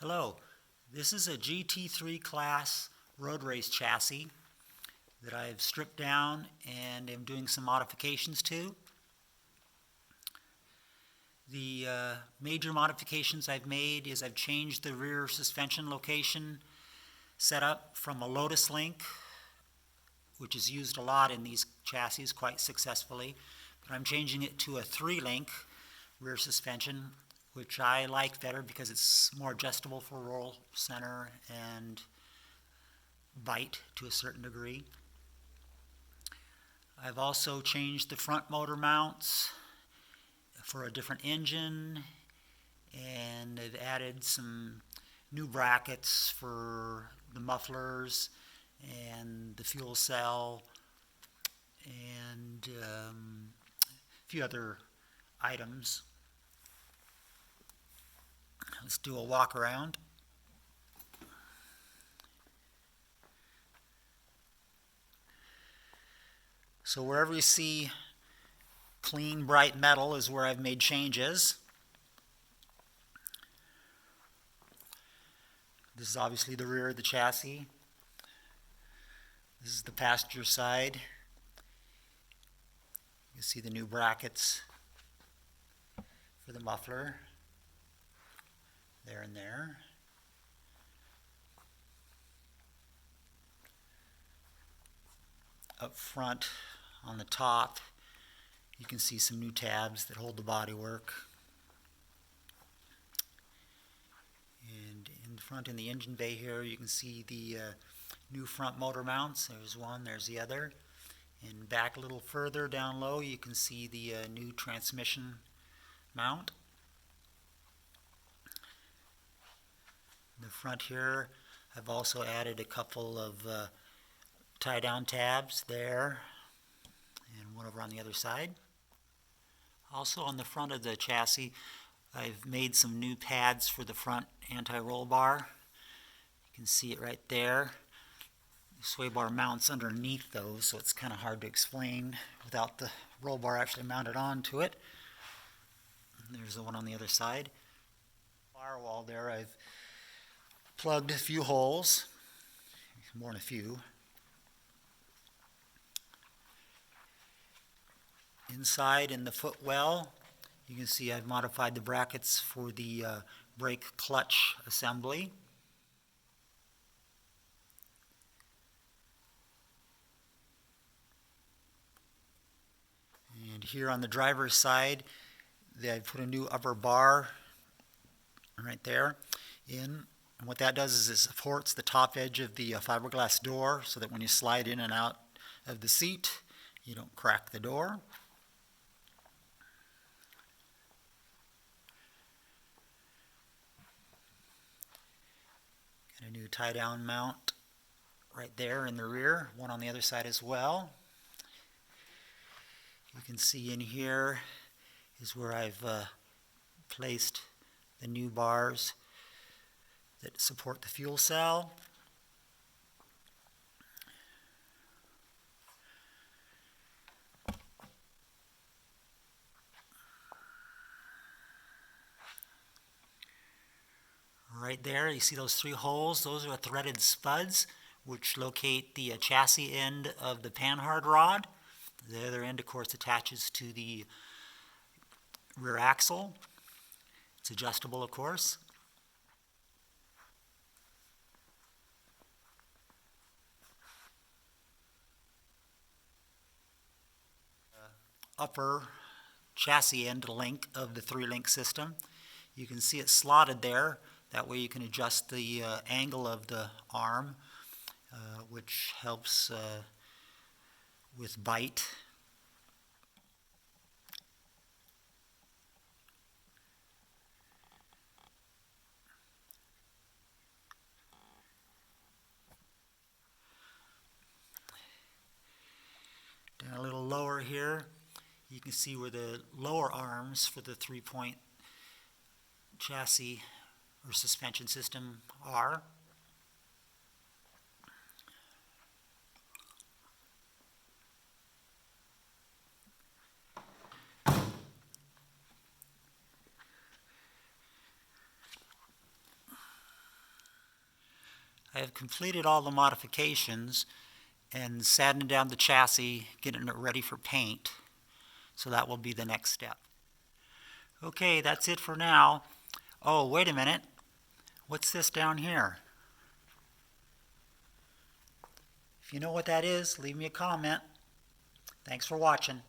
Hello, this is a GT3 class road race chassis that I've stripped down and am doing some modifications to. The major modifications I've made is I've changed the rear suspension location setup from a Lotus link, which is used a lot in these chassis quite successfully, but I'm changing it to a 3-link rear suspension, which I like better because it's more adjustable for roll center and bite to a certain degree. I've also changed the front motor mounts for a different engine, and I've added some new brackets for the mufflers and the fuel cell and a few other items. Let's do a walk around. So wherever you see clean, bright metal is where I've made changes. This is obviously the rear of the chassis. This is the passenger side. You can see the new brackets for the muffler. There and there. Up front on the top, you can see some new tabs that hold the bodywork. And in front in the engine bay here, you can see the new front motor mounts. There's one, there's the other. And back a little further down low, you can see the new transmission mount. In the front here, I've also added a couple of tie-down tabs there and one over on the other side. Also on the front of the chassis, I've made some new pads for the front anti-roll bar. You can see it right there. The sway bar mounts underneath those, so it's kind of hard to explain without the roll bar actually mounted onto it. And there's the one on the other side. Firewall there, I've plugged a few holes, more than a few. Inside in the footwell, you can see I've modified the brackets for the brake clutch assembly. And here on the driver's side, I've put a new upper bar right there in. And what that does is it supports the top edge of the fiberglass door so that when you slide in and out of the seat, you don't crack the door. Got a new tie-down mount right there in the rear, one on the other side as well. You can see in here is where I've placed the new bars that support the fuel cell. Right there, you see those 3 holes. Those are threaded spuds which locate the chassis end of the panhard rod. The other end, of course, attaches to the rear axle. It's adjustable, of course. Upper chassis end link of the 3-link system. You can see it slotted there. That way you can adjust the angle of the arm, which helps with bite. Down a little lower here, you can see where the lower arms for the 3-point chassis or suspension system are. I have completed all the modifications and sanded down the chassis, getting it ready for paint. So that will be the next step. Okay, that's it for now. Oh, wait a minute. What's this down here? If you know what that is, leave me a comment. Thanks for watching.